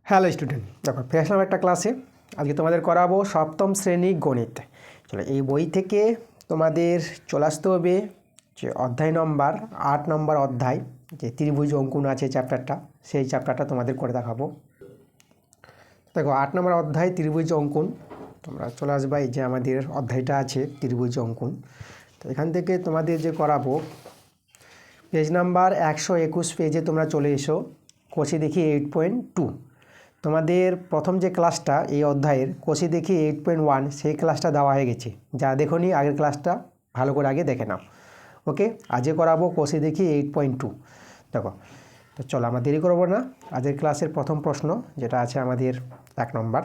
Hello student, দেখো ফিরে আসলাম একটা ক্লাসে। আজকে তোমাদের করাবো সপ্তম শ্রেণী গণিত। চলো, এই বই থেকে তোমাদের চলে আসতে হবে যে অধ্যায় নম্বর 8 নম্বর অধ্যায়, যে ত্রিভুজ অঙ্কন আছে চ্যাপ্টারটা, সেই চ্যাপ্টারটা তোমাদের করে দেখাবো। দেখো 8 নম্বর অধ্যায় ত্রিভুজ অঙ্কন, তোমরা চলে আসবা। এই যে আমাদের অধ্যায়টা আছে ত্রিভুজ অঙ্কন, তো এখান থেকে তোমাদের যে করাবো পেজ নাম্বার 121 পেজে তোমরা চলে এসো। কোষে দেখি 8.2, তোমাদের প্রথম যে ক্লাসটা এই অধ্যায়ের কোষে দেখি 8.1 সেই ক্লাসটা দেওয়া হয়ে গেছে। যা দেখোনি আগের ক্লাসটা ভালো করে আগে দেখে নাও। ওকে, আজকে করাবো কোষে দেখি 8.2। দেখো, তো চলো আমরা দেরি করবো না। আজকের ক্লাসের প্রথম প্রশ্ন যেটা আছে আমাদের 1 নম্বর,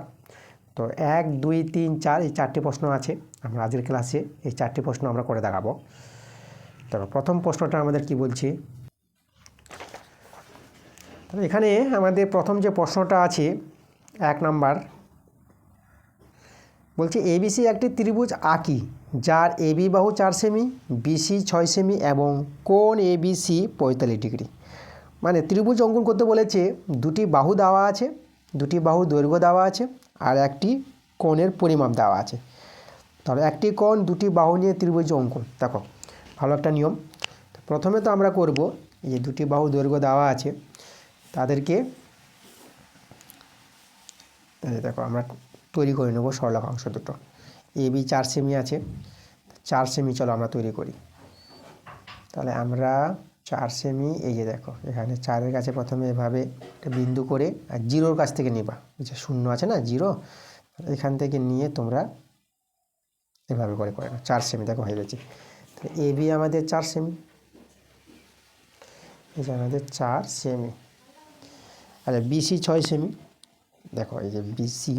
তো 1, 2, 3, 4 এই 4টি প্রশ্ন আছে। আমরা আজকের ক্লাসে এই 4টি প্রশ্ন আমরা করে দেখাবো। দেখো প্রথম প্রশ্নটা আমাদের কি বলছে। তবে এখানে আমাদের প্রথম যে প্রশ্নটা আছে 1 নম্বর, বলছে এবিসি একটি ত্রিভুজ আঁকি যার এবি বাহু 4 সেমি, বিসি 6 সেমি এবং কোণ এবিসি 45 ডিগ্রি। মানে ত্রিভুজ অঙ্কন করতে বলেছে, দুটি বাহু দেওয়া আছে, দুটি বাহু দৈর্ঘ্য দেওয়া আছে আর একটি কোণের পরিমাপ দেওয়া আছে। তাহলে একটি কোণ দুটি বাহু নিয়ে ত্রিভুজ অঙ্কন। দেখো ভালো একটা নিয়ম। প্রথমে তো আমরা করব, এই যে দুটি বাহু দৈর্ঘ্য দেওয়া আছে তাদেরকে দেখো আমরা তৈরি করে নেব সরলরেখাংশ দুটো। এবি 4 সেমি আছে, 4 সেমি চলো আমরা তৈরি করি। তাহলে আমরা 4 সেমি, এই যে দেখো এখানে 4-এর কাছে প্রথমে এভাবে একটা বিন্দু করে আর জিরোর কাছ থেকে নিবা, যে শূন্য আছে না জিরো, এখান থেকে নিয়ে তোমরা এভাবে করে করে নাও। 4 সেমি দেখো হয়ে গেছে। তাহলে এবি আমাদের 4 সেমি, এই যে আমাদের 4 সেমি। আচ্ছা বিসি 6 সেমি, দেখো এই যে বিসি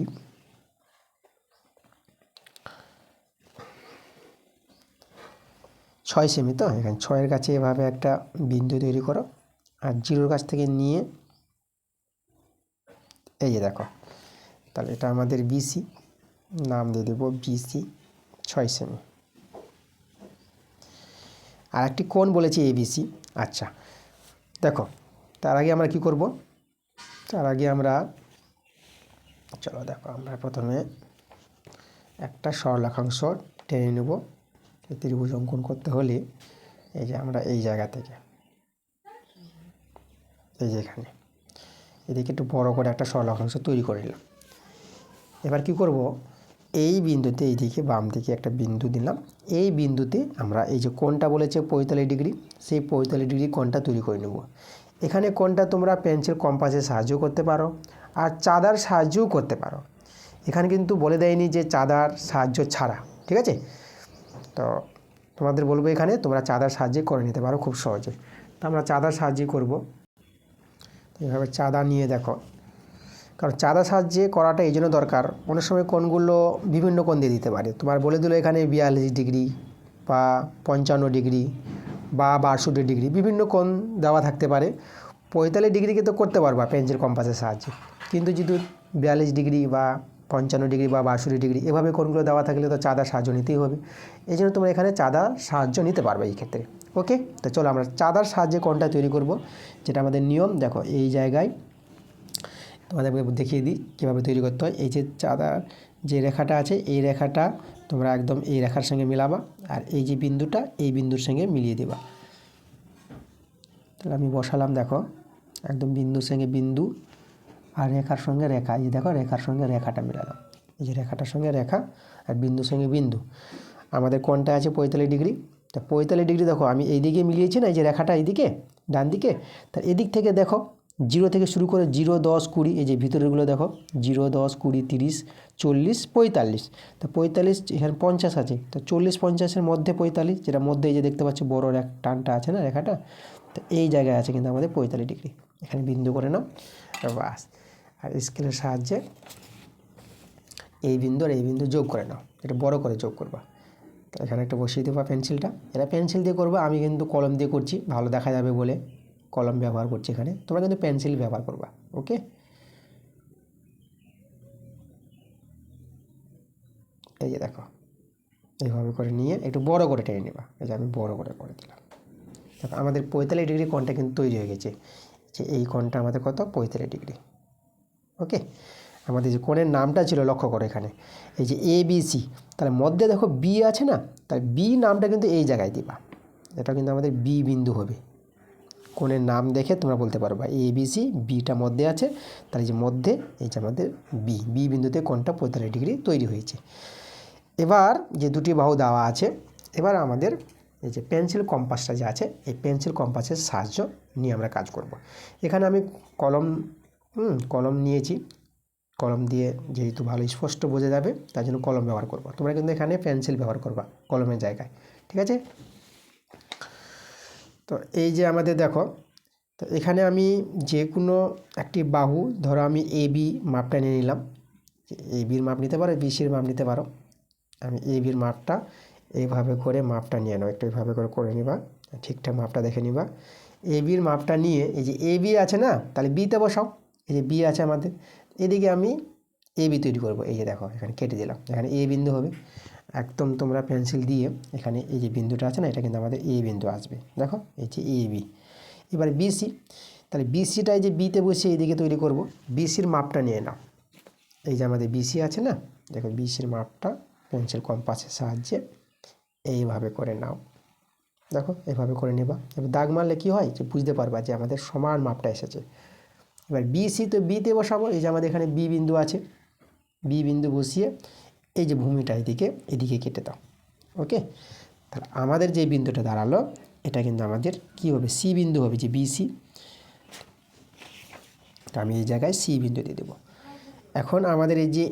6 সেমি। তো এখানে 6-এর কাছে এভাবে একটা বিন্দু তৈরি করো আর জিরোর কাছ থেকে নিয়ে এই যে দেখো, তাহলে এটা আমাদের বিসি, নাম দিয়ে দেবো বিসি 6 সেমি। আর একটি কোণ বলেছি এবিসি। আচ্ছা দেখো, তার আগে আমরা কি করব, তার আগে আমরা চলো দেখো আমরা প্রথমে একটা সরলরেখাংশ টেনে নেব। ত্রিভুজ অঙ্কন করতে হলে এই যে আমরা এই জায়গা থেকে এই যে এখানে এদিকে একটু বড় করে একটা সরলরেখাংশ তৈরি করে নিলাম। এবার কি করব, এই বিন্দুতে এইদিকে বাম দিকে একটা বিন্দু দিলাম। এই বিন্দুতে আমরা এই যে কোণটা বলেছে 45 ডিগ্রি, সেই 45 ডিগ্রি কোণটা তৈরি করে নেব। এখানে কোণটা তোমরা পেন্সিল কম্পাসের সাহায্য করতে পারো আর চাঁদার সাহায্যও করতে পারো। এখানে কিন্তু বলে দেয়নি যে চাঁদার সাহায্য ছাড়া, ঠিক আছে। তো তোমাদের বলবো এখানে তোমরা চাঁদার সাহায্যে করে নিতে পারো খুব সহজে। তো আমরা চাঁদার সাহায্যে করব। এভাবে চাঁদা নিয়ে দেখো, কারণ চাঁদা সাহায্যে করাটা এই জন্য দরকার, অনেক সময় কোণগুলো বিভিন্ন কোণ দিয়ে দিতে পারে। তোমার বলে দিল এখানে 42 ডিগ্রি বা 55 ডিগ্রি বা 62 ডিগ্রি, বিভিন্ন কোণ দেওয়া থাকতে পারে। 45 ডিগ্রিকে তো করতে পারবা পেন্সিল কম্পাসের সাহায্যে, কিন্তু যদি 42 ডিগ্রি বা 55 ডিগ্রি বা 62 ডিগ্রি এভাবে কোণগুলো দেওয়া থাকলে তো চাঁদার সাহায্য নিতেই হবে। এই জন্য তোমরা এখানে চাঁদার সাহায্য নিতে পারবে এই ক্ষেত্রে। ওকে, তো চলো আমরা চাঁদার সাহায্যে কোণটা তৈরি করব, যেটা আমাদের নিয়ম। দেখো এই জায়গায় তোমাদেরকে দেখিয়ে দিই কীভাবে তৈরি করতে হয়। এই যে চাঁদার যে রেখাটা আছে এই রেখাটা তোমরা একদম এই রেখার সঙ্গে মিলাবা আর এই যে বিন্দুটা এই বিন্দুর সঙ্গে মিলিয়ে দেবা। তাহলে আমি বসালাম, দেখো একদম বিন্দুর সঙ্গে বিন্দু আর রেখার সঙ্গে রেখা, এই দেখো রেখার সঙ্গে রেখাটা মিলালাম, এই যে রেখাটার সঙ্গে রেখা আর বিন্দুর সঙ্গে বিন্দু। আমাদের কোণটা আছে 45 ডিগ্রি, তা 45 ডিগ্রি দেখো আমি এই দিকে মিলিয়েছি না, এই যে রেখাটা এইদিকে ডান দিকে, তা এদিক থেকে দেখো জিরো থেকে শুরু করে 0, 10, 20, এই যে ভিতরেরগুলো দেখো 0, 10, 20, 30, 40, 45। তো 45 এখানে 50 আছে, তো 40, 50-এর মধ্যে 45, যেটা মধ্যে এই যে দেখতে পাচ্ছি বড় টানটা আছে না রেখাটা, তো এই জায়গায় আছে কিন্তু আমাদের 45 ডিগ্রি। এখানে বিন্দু করে নাও বাস। আর স্কেলের সাহায্যে এই বিন্দু আর এই বিন্দু যোগ করে নাও, এটা বড় করে যোগ করবা। তো এখানে একটা বসিয়ে দেবা পেন্সিলটা, এটা পেন্সিল দিয়ে করবা, আমি কিন্তু কলম দিয়ে করছি ভালো দেখা যাবে বলে কলম ব্যবহার করছি এখানে, তোমরা কিন্তু পেন্সিল ব্যবহার করবা। ওকে, এই যে দেখো এইভাবে করে নিয়ে একটু বড় করে টেনে নেবা, এই যে আমি বড় করে দিলাম। দেখো আমাদের 45 ডিগ্রি কোণটা কিন্তু তৈরি হয়ে গেছে, যে এই কোণটা আমাদের কত 45 ডিগ্রি। ওকে, আমাদের যে কোণের নামটা ছিল লক্ষ্য করো এখানে এই যে ABC, তাহলে মধ্যে দেখো বি আছে না, তাই বি নামটা কিন্তু এই জায়গায় দিবা, এটা কিন্তু আমাদের বি বিন্দু হবে। কোণের নাম দেখে তোমরা বলতে পারবা ABC, বিটা মধ্যে আছে, তাহলে যে মধ্যে এই যে আমাদের বি বিন্দুতে কোণটা 45 ডিগ্রি তৈরি হয়েছে। এবার যে দুটি বাহু দেওয়া আছে, এবার আমাদের এই যে পেন্সিল কম্পাসটা যে আছে, এই পেন্সিল কম্পাসের সাহায্য নিয়ে আমরা কাজ করব। এখানে আমি কলম নিয়েছি, কলম দিয়ে যেহেতু ভালো স্পষ্ট বোঝা যাবে তার জন্য কলম ব্যবহার করব। তোমরা কিন্তু এখানে পেন্সিল ব্যবহার করবা কলমের জায়গায়, ঠিক আছে। তো এই যে আমাদের দেখো, তো এখানে আমি যে কোনো একটি বাহু, ধরো আমি AB মাপটা নিয়ে নিলাম, ABর মাপ নিতে পারো, BCর মাপ নিতে পারো। আমি ABর মাপটা এইভাবে করে মাপটা নিয়ে নাও, একটু এইভাবে করে নিবা, ঠিকঠাক মাপটা দেখে নিবা। ABর মাপটা নিয়ে এই যে AB আছে না, তাহলে বিতে বসাও, এই যে বি আছে আমাদের, এদিকে আমি AB তৈরি করব। এই যে দেখো এখানে কেটে দিলাম, এখানে A বিন্দু হবে। একদম তোমরা পেন্সিল দিয়ে এখানে এই যে বিন্দুটা আছে না, এটা কিন্তু আমাদের A বিন্দু আসবে। দেখো এই যে AB। এবার BC, তাহলে BCটা এই যে বিতে বসে এইদিকে তৈরি করব। BCর মাপটা নিয়ে নাও, এই যে আমাদের BC আছে না, দেখো BCর মাপটা পেন্সিল কম্পাসের সাহায্যে এইভাবে করে নাও। দেখো এভাবে করে নেবা, এবার দাগ মারলে কী হয় যে বুঝতে পারবা যে আমাদের সমান মাপটা এসেছে। এবার BC তো বিতে বসাবো, এই যে আমাদের এখানে বি বিন্দু আছে, বি বিন্দু বসিয়ে এই যে ভূমিটা এদিকে কেটে দাও। ওকে, তাহলে আমাদের যে বিন্দুটা দাঁড়ালো এটা কিন্তু আমাদের কী হবে, সি বিন্দু হবে, যে BC। তা আমি এই জায়গায় সি বিন্দু দিয়ে দেবো। এখন আমাদের এই যে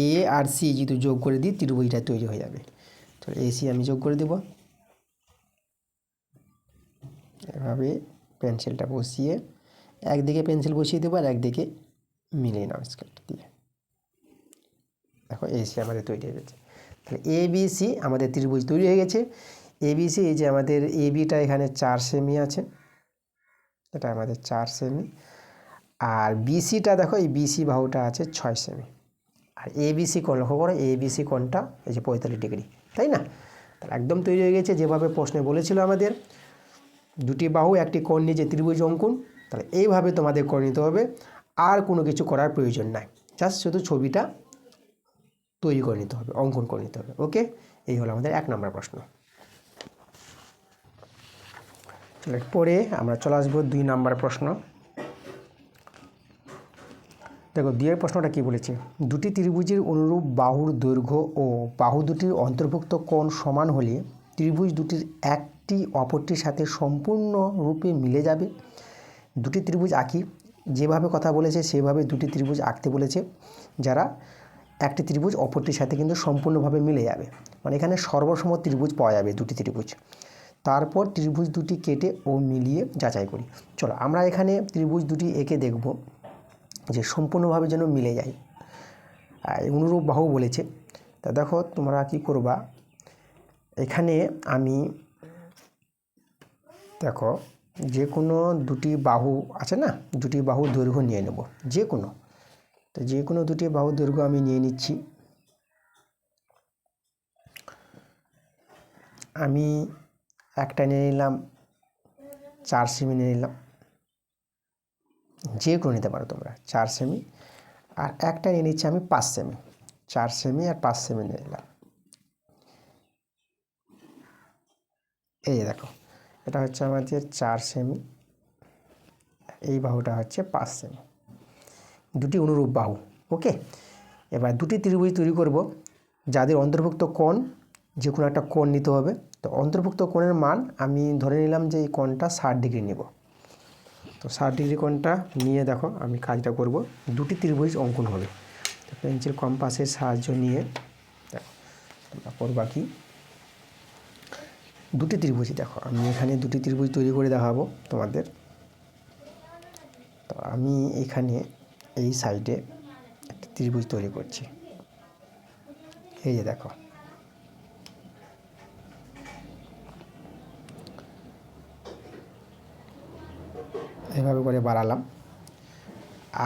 A আর C যদি যোগ করে দিই ত্রিভুজটা তৈরি হয়ে যাবে। তো AC আমি যোগ করে দেব, এভাবে পেন্সিলটা বসিয়ে একদিকে পেন্সিল বসিয়ে দেবো আর একদিকে মিলিয়ে নাও স্কেল দিয়ে। দেখো AC আমাদের তৈরি হয়ে গেছে। তাহলে ABC আমাদের ত্রিভুজ তৈরি হয়ে গেছে। ABC, এই যে আমাদের ABটা এখানে 4 সেমি আছে, এটা আমাদের 4 সেমি। আর BCটা দেখো এই BC বাহুটা আছে 6 সেমি। আর ABC কোণ লক্ষ্য করো, ABC কোণটা এই যে 45 ডিগ্রি, তাই না? তাহলে একদম তৈরি হয়ে গেছে যেভাবে প্রশ্নে বলেছিল আমাদের, দুটি বাহু একটি কোণ নিয়ে যে ত্রিভুজ অঙ্কন। তাহলে এইভাবে তোমাদের করে নিতে হবে, আর কোনো কিছু করার প্রয়োজন নাই, জাস্ট শুধু ছবিটা তৈরি করে নিতে হবে, অঙ্কন করে নিতে হবে। ওকে, এই হলো আমাদের 1 নম্বর প্রশ্ন। পরে আমরা চলে আসবো 2 নম্বর প্রশ্ন। দেখো 2 এর প্রশ্নটা কি বলেছে, দুটি ত্রিভুজের অনুরূপ বাহুর দৈর্ঘ্য ও বাহু দুটির অন্তর্ভুক্ত কোণ সমান হলে ত্রিভুজ দুটির একটি অপরটির সাথে সম্পূর্ণরূপে মিলে যাবে। দুটি ত্রিভুজ আঁকি, যেভাবে কথা বলেছে সেভাবে দুটি ত্রিভুজ আঁকতে বলেছে, যারা একটি ত্রিভুজ অপরটির সাথে কিন্তু সম্পূর্ণভাবে মিলে যাবে। মানে এখানে সর্বসম ত্রিভুজ পাওয়া যাবে, দুটি ত্রিভুজ। তারপর ত্রিভুজ দুটি কেটে ও মিলিয়ে যাচাই করি। চলো আমরা এখানে ত্রিভুজ দুটি এঁকে দেখব যে সম্পূর্ণভাবে যেন মিলে যায়, অনুরূপ বাহু বলেছে। তা দেখো তোমরা কি করবা, এখানে আমি দেখো যে কোনো দুটি বাহু আছে না, দুটি বাহু দৈর্ঘ্য নিয়ে নেব, যে কোনো, তো যে কোনো দুটি বাহু দৈর্ঘ্য আমি নিয়ে নিচ্ছি। আমি একটা নিয়ে নিলাম 4 সেমি নিয়ে নিলাম, যে কোনো নিতে পারো তোমরা 4 সেমি। আর একটা নিয়ে নিচ্ছি আমি 5 সেমি, 4 সেমি আর 5 সেমি নিয়ে নিলাম। এই যে দেখো এটা হচ্ছে আমাদের 4 সেমি, এই বাহুটা হচ্ছে 5 সেমি, দুটি অনুরূপ বাহু। ওকে, এবার দুটি ত্রিভুজ তৈরি করব যাদের অন্তর্ভুক্ত কোণ যে কোনো একটা কোণ নিতে হবে। তো অন্তর্ভুক্ত কোণের মান আমি ধরে নিলাম যে এই কোণটা 60 ডিগ্রি নেব। তো 60 ডিগ্রি কোণটা নিয়ে দেখো আমি কাজটা করব, দুটি ত্রিভুজ অঙ্কন হবে। তো পেন্সিল কম্পাসের সাহায্য নিয়ে দেখো তোমরা করবা কি, দুটি ত্রিভুজই দেখো আমি এখানে দুটি ত্রিভুজ তৈরি করে দেখাবো তোমাদের। তো আমি এখানে এই সাইডে একটা ত্রিভুজ তৈরি করছি, এই যে দেখো এভাবে করে বাড়ালাম।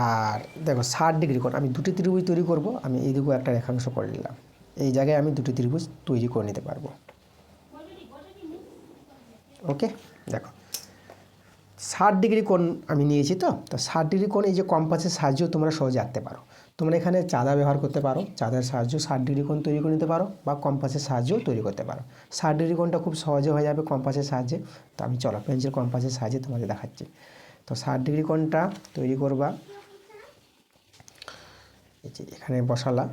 আর দেখো 60 ডিগ্রি কোণ, আমি দুটি ত্রিভুজ তৈরি করব, আমি এইদিকেও একটা রেখাংশ করে নিলাম, এই জায়গায় আমি দুটি ত্রিভুজ তৈরি করে নিতে পারবো। ওকে, দেখো 60 ডিগ্রি কোণ আমি নিয়েছি। তো 60 ডিগ্রি কোণ এই যে কম্পাসের সাহায্যেও তোমরা সহজে আঁকতে পারো। তোমরা এখানে চাঁদা ব্যবহার করতে পারো, চাঁদার সাহায্যে 60 ডিগ্রি কোণ তৈরি করে নিতে পারো, বা কম্পাসের সাহায্যেও তৈরি করতে পারো। 60 ডিগ্রি কোণটা খুব সহজে হয়ে যাবে কম্পাসের সাহায্যে। তো আমি চলো পেন্সিল কম্পাসের সাহায্যে তোমাদের দেখাচ্ছি। তো 60 ডিগ্রি কোণটা তৈরি করবা, এই যে এখানে বসালা,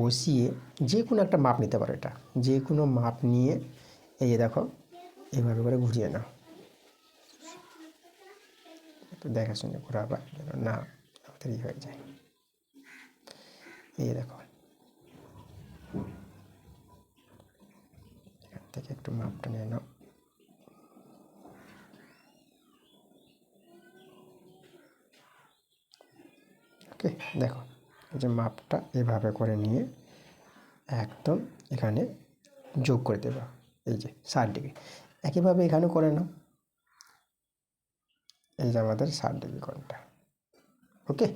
বসিয়ে যে কোনো একটা মাপ নিতে পারো। এটা যে কোনো মাপ নিয়ে এই যে দেখো এইভাবে করে ঘুরিয়ে নাও, একটু দেখাশুনে ঘোরাবা যেন না দেরি হয়ে যায়। এই দেখো এখান থেকে একটু মাপটা নিয়ে নাও। ওকে, দেখো এই যে মাপটা এভাবে করে নিয়ে একদম এখানে যোগ করে দেবা, এই যে 60 ডিগ্রি। একইভাবে এখানে করে নাও, এই যে আমাদের 60 ডিগ্রি কোণটা। ওকে,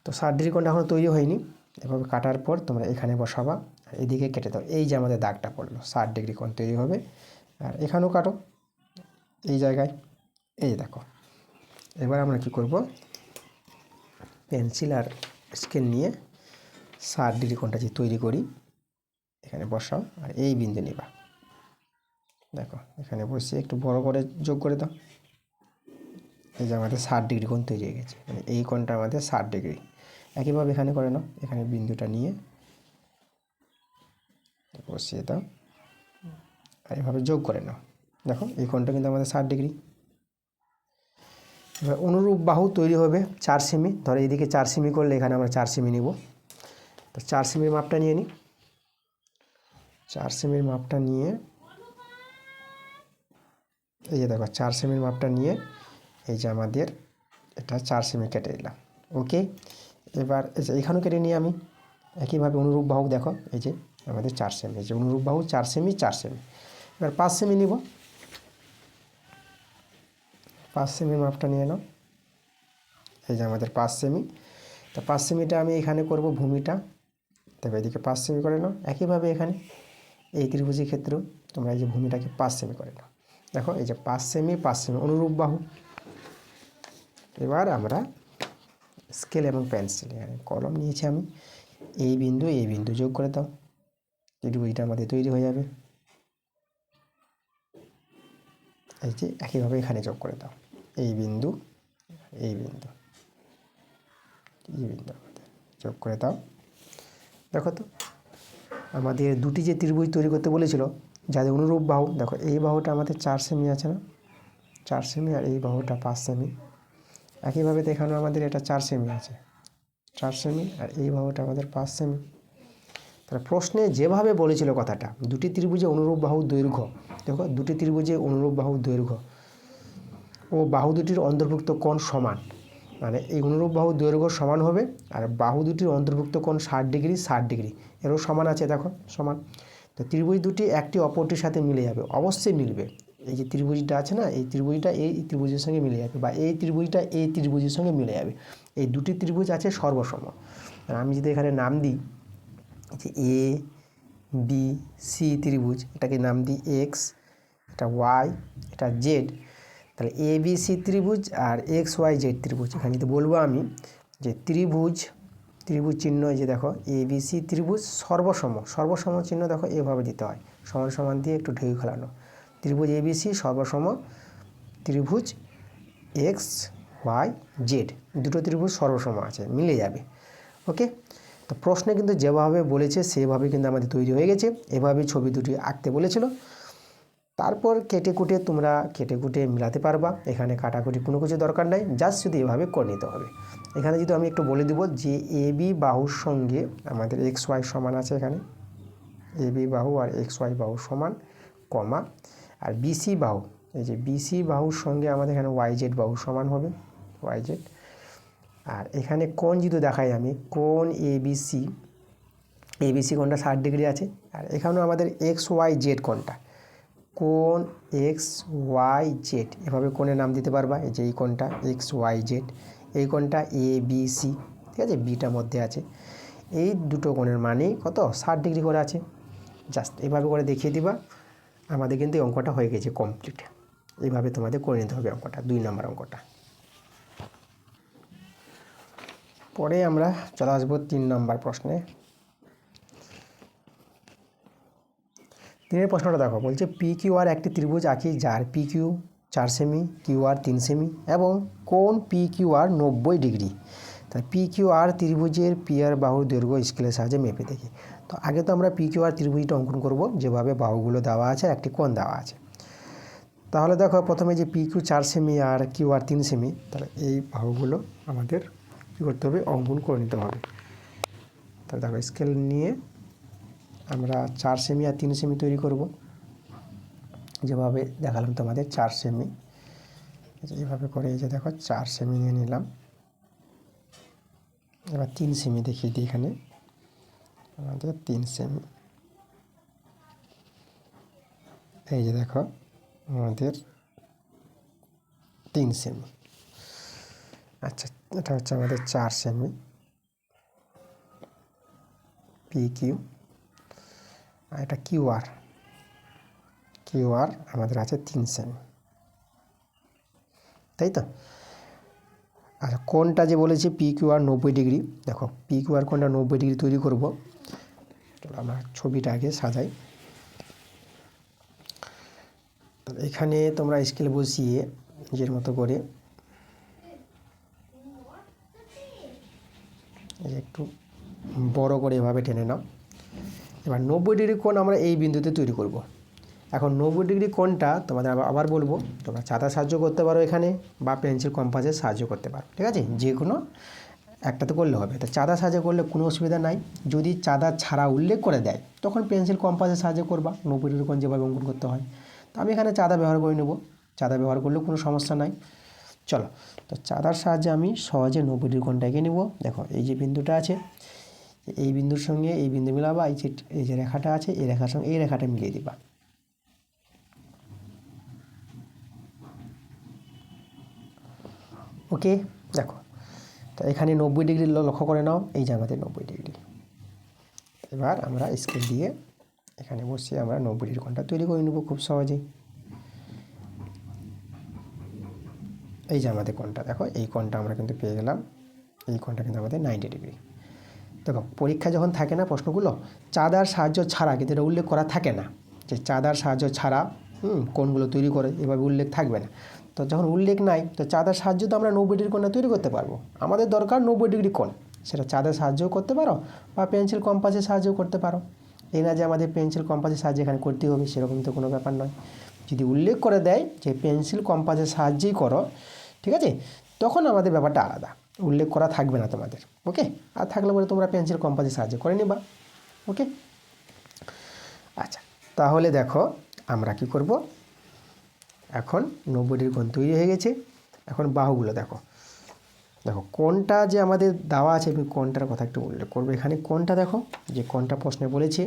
তো 60 ডিগ্রি কোণটা এখনও তৈরি হয়নি। এভাবে কাটার পর তোমরা এখানে বসাবা, আর এদিকে কেটে দাও। এই যে আমাদের দাগটা পড়লো, 60 ডিগ্রি কোণ তৈরি হবে। আর এখানেও কাটো এই জায়গায়, এই দেখো। এবার আমরা কি করব, পেন্সিল আর স্কেল নিয়ে 60 ডিগ্রি কোণটা যে তৈরি করি এখানে বসাও, আর এই বিন্দু নিবা। দেখো এখানে বসিয়ে একটু বড় করে যোগ করে দাও। এই যে আমাদের 60 ডিগ্রি কোণ তৈরি হয়ে গেছে, মানে এই কোণটা আমাদের 60 ডিগ্রি। একইভাবে এখানে করে নাও, এখানে বিন্দুটা নিয়ে বসিয়ে দাও, আর এভাবে যোগ করে নাও। দেখো এই কোণটা কিন্তু আমাদের 60 ডিগ্রি। এবার অনুরূপ বাহু তৈরি হবে 4 সেমি। ধরো এইদিকে 4 সেমি করলে এখানে আমরা 4 সেমি নিব। তো 4 সেমির মাপটা নিয়ে নিই। 4 সেমির মাপটা নিয়ে এই যে দেখো 4 সেমির মাপটা নিয়ে এই যে আমাদের এটা 4 সেমি কেটে দিলাম। ওকে, এবার এই যে এখানেও কেটে নিই আমি। একইভাবে অনুরূপ বাহু দেখো এই যে আমাদের 4 সেমি, এই যে অনুরূপ বাহু 4 সেমি 4 সেমি। এবার 5 সেমি নিব। 5 সেমির মাপটা নিয়ে নাও, এই যে আমাদের 5 সেমি। তো 5 সেমিটা আমি এখানে করব ভূমিটা, তবে এদিকে 5 সেমি করে নাও। একইভাবে এখানে এই ত্রিভুজের ক্ষেত্রেও তোমরা এই যে ভূমিটাকে 5 সেমি করে নাও। দেখো এই যে 5 সেমি 5 সেমি অনুরূপ বাহু। এবার আমরা স্কেল এবং পেন্সিল, এখানে কলম নিয়েছি আমি, এই বিন্দু যোগ করে দাও, ত্রিভুজটা আমাদের তৈরি হয়ে যাবে। এই যে একইভাবে এখানে যোগ করে দাও, এই বিন্দু আমাদের যোগ করে দাও। দেখো তো আমাদের দুটি যে ত্রিভুজ তৈরি করতে বলেছিল যাদের অনুরূপ বাহু, দেখো এই বাহুটা আমাদের 4 সেমি আছে না, 4 সেমি, আর এই বাহুটা 5 সেমি। একইভাবে দেখানো আমাদের এটা 4 সেমি আছে, 4 সেমি, আর এই বাহুটা আমাদের 5 সেমি। তাহলে প্রশ্নে যেভাবে বলেছিল কথাটা, দুটি ত্রিভুজে অনুরূপ বাহুর দৈর্ঘ্য, দেখো দুটি ত্রিভুজে অনুরূপ বাহুর দৈর্ঘ্য ও বাহু দুটির অন্তর্ভুক্ত কোণ সমান, মানে এই অনুরূপ বাহুর দৈর্ঘ্য সমান হবে, আর বাহু দুটির অন্তর্ভুক্ত কোণ 60 ডিগ্রি 60 ডিগ্রি এরও সমান আছে, দেখো সমান। তো ত্রিভুজ দুটি একটি অপরটির সাথে মিলে যাবে, অবশ্যই মিলবে। এই যে ত্রিভুজটা আছে না, এই ত্রিভুজটা এই ত্রিভুজের সঙ্গে মিলে যাবে, বা এই ত্রিভুজটা এই ত্রিভুজের সঙ্গে মিলে যাবে। এই দুটি ত্রিভুজ আছে সর্বসম। আর আমি যদি এখানে নাম দিই যে এ বি সি ত্রিভুজ, এটাকে নাম দিই এক্স, এটা ওয়াই, এটা জেড, তাহলে এ বি সি ত্রিভুজ আর এক্স ওয়াই জেড ত্রিভুজ। এখানে যদি বলবো আমি যে ত্রিভুজ চিহ্ন, এই যে দেখো এ বি সি ত্রিভুজ সর্বসম চিহ্ন দেখো এভাবে দিতে হয়, সমান সমান দিয়ে একটু ঢেউ খেলানো। ত্রিভুজ এ বি সি সর্বসম ত্রিভুজ এক্স ওয়াই জেড, দুটো ত্রিভুজ সর্বসম আছে, মিলে যাবে। ওকে, তো প্রশ্নে কিন্তু যেভাবে বলেছে সেভাবে কিন্তু আমাদের তৈরি হয়ে গেছে। এভাবেই ছবি দুটি আঁকতে বলেছিল। তারপর কেটে কুটে মিলাতে পারবা। এখানে কাটাকুটি কোনো কিছু দরকার নাই, জাস্ট শুধু এভাবে করে নিতে হবে। এখানে যদি আমি একটু বলে দিব যে এ বি বাহুর সঙ্গে আমাদের এক্স ওয়াই সমান আছে, এখানে এ বি বাহু আর এক্স ওয়াই বাহু সমান, কমা, আর বিসি বাহু, এই যে বিসি বাহুর সঙ্গে আমাদের এখানে ওয়াই জেড বাহু সমান হবে, ওয়াই জেড। আর এখানে কোণ যদি দেখাই আমি, কোণ এবিসি কোণটা 60 ডিগ্রি আছে, আর এখানেও আমাদের এক্স ওয়াই জেড কোণ এক্স ওয়াই জেড, এভাবে কোণের নাম দিতে পারবা। এই যে এই কোণটা এক্স ওয়াই জেড, এই কোণটা এ বি সি, ঠিক আছে, বিটা মধ্যে আছে। এই দুটো কোণের মানেই কত, 60 ডিগ্রি করে আছে। জাস্ট এভাবে করে দেখিয়ে দিবা, আমাদের কিন্তু এই অঙ্কটা হয়ে গেছে কমপ্লিট। এইভাবে তোমাদের করে নিতে হবে অঙ্কটা, 2 নম্বর অঙ্কটা। পরে আমরা চলে আসবো 3 নম্বর প্রশ্নে। 3 প্রশ্নটা দেখো, বলছে পি কিউ আর একটি ত্রিভুজ আঁকি যার P Q 4 semi, Q R 3 semi এবং কোণ পি কিউ আর 90 ডিগ্রি। তাই পি কিউ আর ত্রিভুজের পি আর বাহুর দৈর্ঘ্য স্কেলের সাহায্যে মেপে দেখি। তো আগে তো আমরা পি কিউ আর ত্রিভুজটা অঙ্কন করব, যেভাবে বাহুগুলো দেওয়া আছে আর একটি কোণ দেওয়া আছে। তাহলে দেখো প্রথমে যে পি কিউ 4 সেমি আর কিউ আর 3 সেমি, তাহলে এই বাহুগুলো আমাদের কী করতে হবে, অঙ্কন করে নিতে হবে। তাহলে দেখো স্কেল নিয়ে আমরা 4 সেমি আর 3 সেমি তৈরি করব, যেভাবে দেখালাম তোমাদের 4 সেমি। এইভাবে করে এই যে দেখো 4 সেমি নিয়ে নিলাম। এবার 3 সেমি দেখিয়ে দিই, এখানে আমাদের 3 সেমি। এই যে দেখো আমাদের 3 সেমি। আচ্ছা, এটা হচ্ছে আমাদের 4 সেমি পি কিউ, আর এটা কিউ আর আমাদের আছে 3 সেমি, তাই তো। আচ্ছা, কোণটা যে বলেছে পি কিউ আর 90 ডিগ্রি, দেখো পি কিউ আর কোণটা 90 ডিগ্রি তৈরি করব। চলো আমরা ছবিটা আগে সাজাই। তাহলে এখানে তোমরা স্কেল বসিয়ে নিজের মতো করে একটু বড় করে এভাবে টেনে নাও। এবার 90 ডিগ্রি কোণ আমরা এই বিন্দুতে তৈরি করব। এখন 90 ডিগ্রি কোণটা তোমাদের আবার বলবো, তোমরা চাঁদা সাহায্য করতে পারো এখানে, বা পেন্সিল কম্পাসের সাহায্য করতে পারো, ঠিক আছে, যে কোনো একটাতে করলে হবে। তো চাঁদা সাহায্য করলে কোনো অসুবিধা নাই। যদি চাঁদা ছাড়া উল্লেখ করে দেয় তখন পেন্সিল কম্পাসের সাহায্য করবা, 90 ডিগ্রি কোণ যেভাবে অঙ্কন করতে হয়। তো আমি এখানে চাঁদা ব্যবহার করে নেব, চাঁদা ব্যবহার করলেও কোনো সমস্যা নাই। চলো, তো চাঁদার সাহায্যে আমি সহজে 90 ডিগ্রি কোণটা এঁকে নেব। দেখো এই যে বিন্দুটা আছে, এই বিন্দুর সঙ্গে এই বিন্দু মিলাবা, এই যে রেখাটা আছে এই রেখার সঙ্গে এই রেখাটা মিলিয়ে দিবা। ওকে, দেখো তো এখানে 90 ডিগ্রি লক্ষ্য করে নাও, এই যে আমাদের 90 ডিগ্রি। এবার আমরা স্কেল দিয়ে এখানে বসিয়ে আমরা 90 ডিগ্রি কোণটা তৈরি করে নেব খুব সহজেই। এই যে আমাদের কোণটা, দেখো এই কোণটা আমরা কিন্তু পেয়ে গেলাম, এই কোণটা কিন্তু আমাদের 90 ডিগ্রি। দেখো পরীক্ষা যখন থাকে না প্রশ্নগুলো, চাঁদার সাহায্য ছাড়া কিন্তু এটা উল্লেখ করা থাকে না, যে চাঁদার সাহায্য ছাড়া কোণগুলো তৈরি করে, এভাবে উল্লেখ থাকবে না। তো যখন উল্লেখ নাই, তো চাঁদার সাহায্য তো আমরা 90 ডিগ্রি কোণটা তৈরি করতে পারবো। আমাদের দরকার 90 ডিগ্রি কোণ, সেটা চাঁদার সাহায্যও করতে পারো বা পেন্সিল কম্পাসের সাহায্যও করতে পারো। এই না যে আমাদের পেন্সিল কম্পাসের সাহায্যে এখানে করতে হবে, সেরকম তো কোনো ব্যাপার নয়। যদি উল্লেখ করে দেয় যে পেন্সিল কম্পাসের সাহায্যেই করো, ঠিক আছে, তখন আমাদের ব্যাপারটা আলাদা, উল্লেখ করা থাকবে না তোমাদের। ওকে, আর থাকলে পরে তোমরা পেন্সিল কম্পাসের সাহায্য করে নিবা। ওকে, আচ্ছা, তাহলে দেখো আমরা কি করব, এখন 90 ডিগ্রি কোণ তৈরি হয়ে গেছে। এখন বাহুগুলো দেখো, দেখো কোণটা যে আমাদের দেওয়া আছে, আমি কোণটার কথা একটু উল্লেখ করবো। এখানে কোণটা দেখো, যে কোণটা প্রশ্নে বলেছে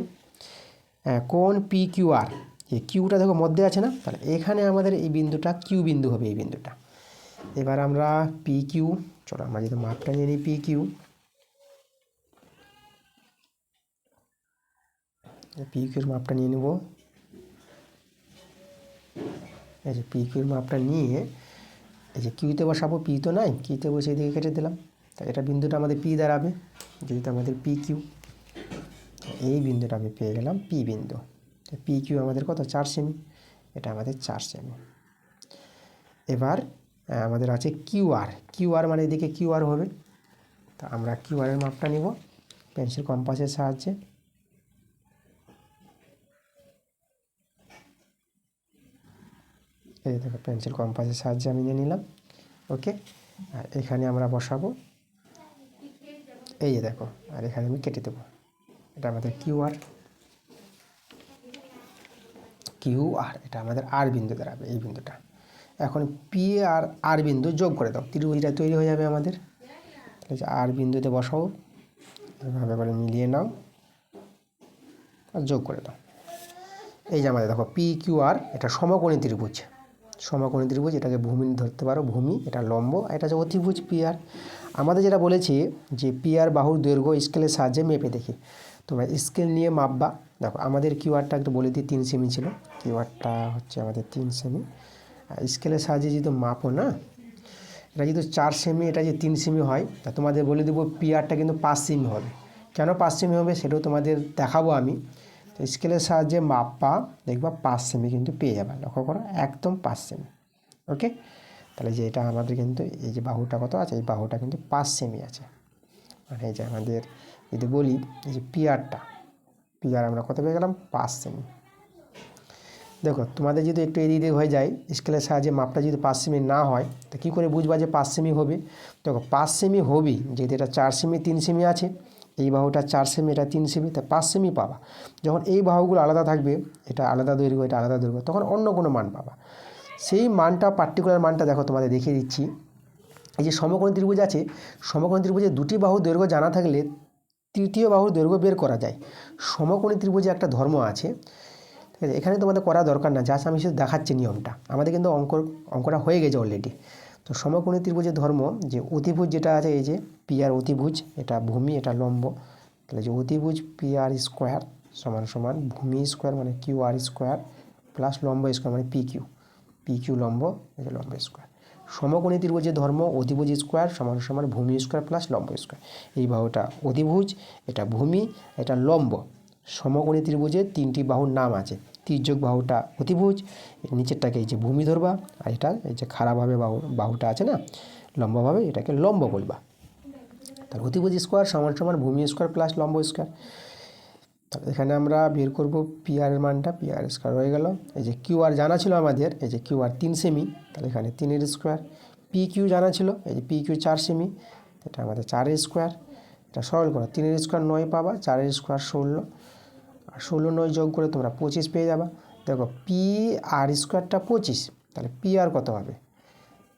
কোণ পি কিউ আর, এই কিউটা দেখো মধ্যে আছে না, তাহলে এখানে আমাদের এই বিন্দুটা কিউ বিন্দু হবে, এই বিন্দুটা। এবার আমরা পি কিউ, চলো আমরা যদি মাপটা নিয়ে নিই, পি কিউ, পি কিউর মাপটা নিয়ে নেব। এই যে পি কিউর মাপটা নিয়ে এই যে কিউতে বসাবো, পি তো নাই, কিউতে বসে এদিকে কেটে দিলাম। তা এটা বিন্দুটা আমাদের পি দাঁড়াবে, যেহেতু আমাদের পি কিউ, এই বিন্দুটা আমি পেয়ে গেলাম পি বিন্দু। পি কিউ আমাদের কত, 4 সেমি, এটা আমাদের 4 সেমি। এবার আমাদের আছে কিউ আর মানে এদিকে কিউ আর হবে। তা আমরা কিউ আরের মাপটা নিব পেন্সিল কম্পাসের সাহায্যে। এই দেখো পেন্সিল কম্পাসের সাহায্যে আমি নিয়ে নিলাম। ওকে, আর এখানে আমরা বসাবো, এই যে দেখো, আর এখানে আমি কেটে দেবো। এটা আমাদের কিউ আর, এটা আমাদের আর বিন্দু দাঁড়াবে, এই বিন্দুটা। এখন পি আর আর বিন্দু যোগ করে দাও, ত্রিভুজটা তৈরি হয়ে যাবে আমাদের। তাহলে যে আর বিন্দুতে বসাও, এভাবে করে মিলিয়ে নাও আর যোগ করে দাও। এই যে আমাদের দেখো পি কিউ আর, এটা সমকোণী ত্রিভুজ, এটাকে ভূমি ধরতে পারো, ভূমি, এটা লম্ব, এটা হচ্ছে অতিভুজ পি আর। আমাদের যেটা বলেছি যে পি আর বাহুর দৈর্ঘ্য স্কেলের সাহায্যে মেপে দেখি, তোমরা স্কেল নিয়ে মাপবা। দেখো আমাদের কিউ আরটা একটু বলে দিই, 3 সেমি ছিল, কিউ আরটা হচ্ছে আমাদের 3 সেমি। স্কেলের সাহায্যে যদি মাপো না, এটা যদি 4 সেমি, এটা যদি 3 সেমি হয়, তা তোমাদের বলে দেবো পিআরটা কিন্তু 5 সেমি হবে। কেন 5 সেমি হবে সেটাও তোমাদের দেখাবো আমি। তো স্কেলের সাহায্যে মাপা দেখবা 5 সেমি কিন্তু পেয়ে যাবে। লক্ষ্য করো, একদম 5 সেমি। ওকে, তাহলে যে এটা আমাদের কিন্তু এই যে বাহুটা কত আছে, এই বাহুটা কিন্তু 5 সেমি আছে। মানে এই যে আমাদের যদি বলি এই যে পিআর আমরা কত পেয়ে গেলাম, 5 সেমি। দেখো তোমাদের যদি একটু এদিকে হয়ে যায়, স্কেলের সাহায্যে মাপটা যদি 5 সেমি না হয়, তো কী করে বুঝবা যে 5 সেমি হবে? দেখো 5 সেমি হবেই, যেহেতু এটা 4 সেমি 3 সেমি আছে, এই বাহুটা 4 সেমি, এটা 3 সেমি, তা 5 সেমি পাবা। যখন এই বাহুগুলো আলাদা থাকবে, এটা আলাদা দৈর্ঘ্য, এটা আলাদা দৈর্ঘ্য, তখন অন্য কোনো মান পাবা। সেই মানটা, পার্টিকুলার মানটা দেখো তোমাদের দেখিয়ে দিচ্ছি। এই যে সমকোণী ত্রিভুজ আছে, সমকোণী ত্রিভুজে দুটি বাহুর দৈর্ঘ্য জানা থাকলে তৃতীয় বাহুর দৈর্ঘ্য বের করা যায়। সমকোণী ত্রিভুজে একটা ধর্ম আছে, ঠিক আছে? এখানে তোমাদের করা দরকার না, জাস্ট আমি শুধু দেখাচ্ছি নিয়মটা। আমাদের কিন্তু অঙ্কটা হয়ে গেছে অলরেডি। তো সমকোণী ত্রিভুজের ধর্ম যে অতিভুজ যেটা আছে, এই যে পিআর অতিভুজ, এটা ভূমি, এটা লম্ব, তাহলে যে অতিভুজ পিআর স্কোয়ার সমান সমান ভূমি স্কোয়ার মানে কিউ আর স্কোয়ার প্লাস লম্ব স্কোয়ার মানে পি কিউ লম্ব, এটা লম্ব স্কোয়ার। সমকোণী ত্রিভুজের ধর্ম অতিভুজ স্কোয়ার সমান সমান ভূমি স্কোয়ার প্লাস লম্ব স্কোয়ার। এই বাহুটা অতিভুজ, এটা ভূমি, এটা লম্ব। সমকোণী ত্রিভুজের 3টি বাহুর নাম আছে। তির্যক বাহুটা অতিভুজ, নিচেরটাকে এই যে ভূমি ধরবা, আর এটা এই যে খাড়াভাবে বাহুটা আছে না লম্বভাবে, এটাকে লম্ব বলবা। তাহলে অতিভুজ স্কোয়ার সমান সমান ভূমি স্কোয়ার প্লাস লম্ব স্কোয়ার। তাহলে এখানে আমরা বের করব পিআরের মানটা, পিআর স্কোয়ার হয়ে গেল। এই যে কিউ আর জানা ছিল আমাদের, এই যে কিউ আর 3 সেমি, তাহলে এখানে 3-এর স্কোয়ার। পি কিউ জানা ছিল, এই যে পি কিউ 4 সেমি, এটা আমাদের 4-এর স্কোয়ার। এটা সরল করো, 3-এর স্কোয়ার 9 পাবা, 4-এর স্কোয়ার 16, আর 16 9 যোগ করে তোমরা 25 পেয়ে যাবা। দেখো পি আর স্কোয়ারটা 25, তাহলে পি আর কত হবে?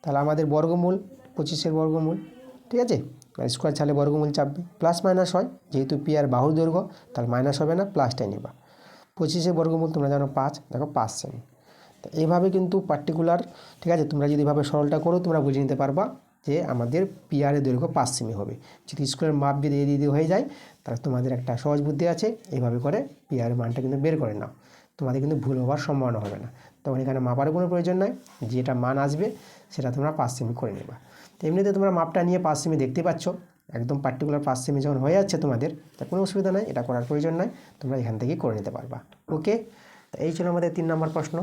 তাহলে আমাদের বর্গমূল 25-এর বর্গমূল, ঠিক আছে? স্কোয়ার ছাড়লে বর্গমূল চাপবে, প্লাস মাইনাস হয়, যেহেতু পি আর বাহুর দৈর্ঘ্য, তাহলে মাইনাস হবে না, প্লাসটাই নেবা। 25-এর বর্গমূল তোমরা জানো 5, দেখো 5 সেমি। তো এইভাবে কিন্তু পার্টিকুলার, ঠিক আছে, তোমরা যদি এভাবে সরলটা করো তোমরা বুঝে নিতে পারবা যে আমাদের পিআরের দৈর্ঘ্য 5 সেমি হবে। যদি স্কোয়ারের মাপ যদি এদিকে হয়ে যায়, তাহলে তোমাদের একটা সহজ বুদ্ধি আছে, এইভাবে করে পিআরের মানটা কিন্তু বের করে নাও, তোমাদের কিন্তু ভুল হওয়ার সম্ভাবনা হবে না। তখন এখানে মাপার কোনো প্রয়োজন নাই, যেটা মান আসবে সেটা তোমরা 5 সেমি করে নেবা। তো এমনিতে তোমরা মাপটা নিয়ে 5 সেমি দেখতে পাচ্ছ, একদম পার্টিকুলার 5 সেমি যখন হয়ে যাচ্ছে তোমাদের, তা কোনো অসুবিধা নাই, এটা করার প্রয়োজন নাই, তোমরা এখান থেকেই করে নিতে পারবা। ওকে, তো এই ছিল আমাদের 3 নম্বর প্রশ্ন।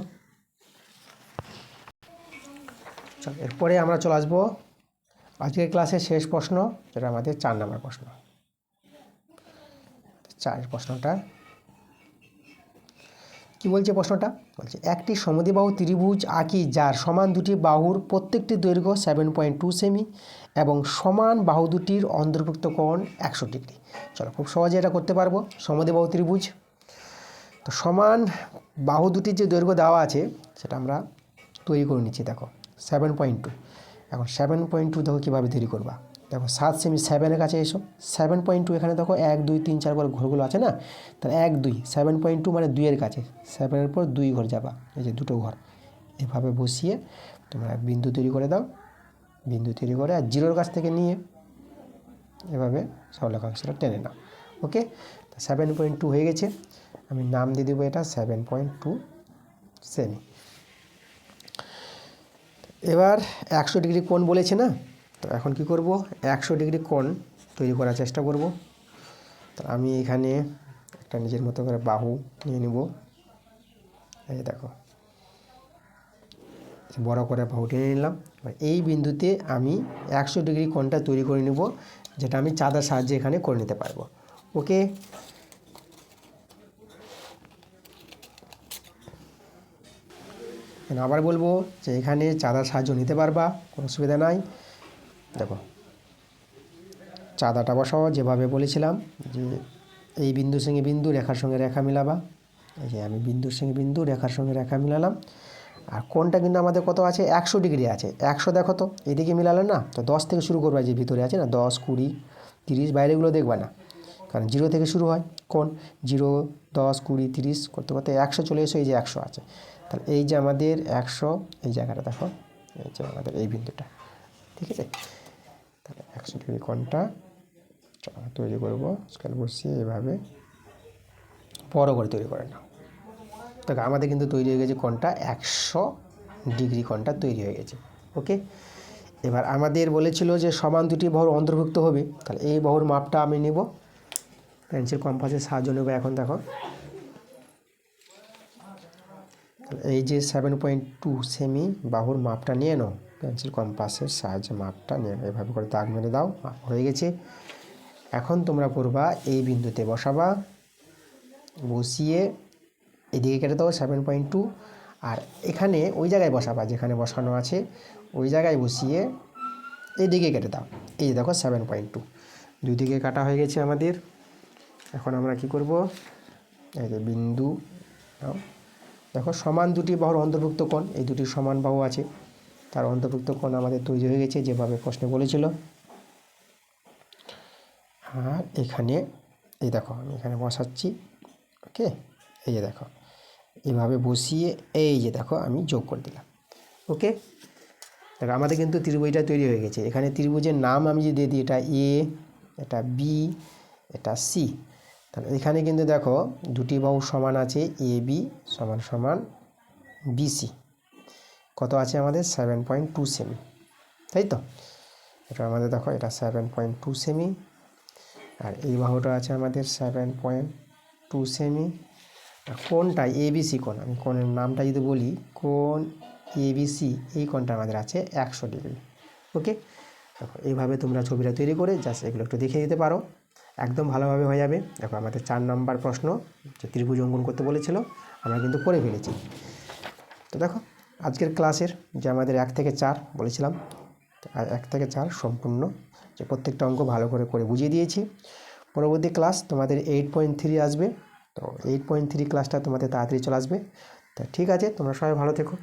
চল এরপরে আমরা চলে আসবো আজকের ক্লাসের শেষ প্রশ্ন, যেটা আমাদের 4 নম্বর প্রশ্ন। 4 প্রশ্নটা কি বলছে? প্রশ্নটা বলছে একটি সমদ্বিবাহু ত্রিভুজ আঁকি যার সমান দুটি বাহুর প্রত্যেকটি দৈর্ঘ্য 7.2 সেমি এবং সমান বাহু দুটির অন্তর্ভুক্ত কোণ 100 ডিগ্রি। চলো খুব সহজে এটা করতে পারবো। সমদ্বিবাহু ত্রিভুজ, তো সমান বাহু দুটির যে দৈর্ঘ্য দেওয়া আছে সেটা আমরা তৈরি করে নিচ্ছি। দেখো 7.2, এখন 7.2 দেখো কীভাবে তৈরি করবা। দেখো 7 সেমি, 7-এর কাছে এসো, 7.2 এখানে দেখো 1 2 3 4 করে ঘরগুলো আছে না, তাহলে 1 2, 7.2 মানে 2-এর কাছে, 7-এর পর 2 ঘর যাবা, এই যে দুটো ঘর, এভাবে বসিয়ে তোমরা বিন্দু তৈরি করে দাও। বিন্দু তৈরি করে আর 0-এর কাছ থেকে নিয়ে এভাবে সরলরেখাংশটা টেনে নাও। ওকে, 7.2 হয়ে গেছে, আমি নাম দিয়ে দেবো এটা 7.2 সেমি। এবার 100 ডিগ্রি কোণ বলেছে না, তো এখন কি করব, 100 ডিগ্রি কোণ তৈরি করার চেষ্টা করব। তো আমি এখানে একটা নিজের মতো করে বাহু নিয়ে নেব, এই দেখো বড় করে বাহু টেনে নিলাম। এবার এই বিন্দুতে আমি 100 ডিগ্রি কোণটা তৈরি করে নেব, যেটা আমি চাঁদার সাহায্যে এখানে করে নিতে পারবো। ওকে, আবার বলবো যে এখানে চাঁদার সাহায্য নিতে পারবা, কোনো অসুবিধা নাই। দেখো চাঁদাটা বসাও যেভাবে বলেছিলাম, যে এই বিন্দুর সঙ্গে বিন্দু, রেখার সঙ্গে রেখা মিলাবা। এই যে আমি বিন্দুর সঙ্গে বিন্দু, রেখার সঙ্গে রেখা মিলালাম। আর কোণটা কিন্তু আমাদের কত আছে, 100 ডিগ্রি আছে। 100 দেখো তো এদিকে মিলালে না, তো 10 থেকে শুরু করবা, যে ভিতরে আছে না 10 20 30, বাইরেগুলো দেখবা না, কারণ 0 থেকে শুরু হয় কোণ। 0 10 20 30 করতে করতে 100 চলে এসো, এই যে 100 আছে। তাহলে এই যে আমাদের 100, এই জায়গাটা দেখো, এই যে আমাদের এই বিন্দুটা, ঠিক আছে। তাহলে 100 ডিগ্রি কোণটা তৈরি করবো, স্কেল বসিয়ে এভাবে বড় করে তৈরি করে নাও। দেখো আমাদের কিন্তু তৈরি হয়ে গেছে কোণটা 100 ডিগ্রি কোণটা তৈরি হয়ে গেছে। ওকে, এবার আমাদের বলেছিল যে সমান দুটি বাহুর অন্তর্ভুক্ত হবে, তাহলে এই বাহুর মাপটা আমি নেব, পেন্সিল কম্পাসের সাহায্য নেব। এখন দেখো এই যে 7.2 সেমি বাহুর মাপটা নিয়ে নাও, পেন্সিল কম্পাসের সাহায্যে মাপটা নিয়ে নাও, এভাবে করে দাগ মেরে দাও, মাপ হয়ে গেছে। এখন তোমরা করবা এই বিন্দুতে বসাবা, বসিয়ে এদিকে কেটে দাও 7.2, আর এখানে ওই জায়গায় বসাবা যেখানে বসানো আছে, ওই জায়গায় বসিয়ে এইদিকে কেটে দাও। এই দেখো 7.2, দুই দিকে কাটা হয়ে গেছে আমাদের। এখন আমরা কি করব, এই যে বিন্দু নাও, দেখো সমান দুটি বাহুর অন্তর্ভুক্ত কোণ, এই দুটি সমান বাহু আছে, তার অন্তর্ভুক্ত কোণ আমাদের তৈরি হয়ে গেছে যেভাবে প্রশ্নে বলেছিল। আর এখানে এই দেখো আমি এখানে বসাচ্ছি। ওকে, এই যে দেখো এভাবে বসিয়ে এই যে দেখো আমি যোগ করে দিলাম। ওকে, দেখো আমাদের কিন্তু ত্রিভুজটা তৈরি হয়ে গেছে। এখানে ত্রিভুজের নাম আমি যদি দিয়ে দিই, এটা এ, এটা বি, এটা সি, তাহলে এখানে কিন্তু দেখো দুটি বাহু সমান আছে, এ বি সমান সমান বিসি, কত আছে আমাদের 7.2 সেমি, তাই তো? এটা আমাদের দেখো এটা 7.2 সেমি, আর এই বাহুটা আছে আমাদের 7.2 সেমি। আর কোণটা এবিসি কোণ, আমি কোণের নামটা যদি বলি, কোণ এবিসি, এই কোণটা আমাদের আছে 100 ডিগ্রি। ওকে, দেখো এইভাবে তোমরা ছবিটা তৈরি করে জাস্ট এগুলো একটু দেখে দিতে পারো, একদম ভালোভাবে হয়ে যাবে। দেখো আমাদের 4 নম্বর প্রশ্ন যে ত্রিভুজ অঙ্কন করতে বলেছিল, আমরা কিন্তু করে ফেলেছি। তো দেখো আজকের ক্লাসের যে আমাদের 1 থেকে 4 বলেছিলাম, 1 থেকে 4 সম্পূর্ণ যে প্রত্যেকটা অঙ্ক ভালো করে করে বুঝিয়ে দিয়েছি। পরবর্তী ক্লাস তোমাদের 8.3 আসবে, তো 8.3 ক্লাসটা তোমাদের তাড়াতাড়ি চলে আসবে। তা ঠিক আছে, তোমরা সবাই ভালো থেকো।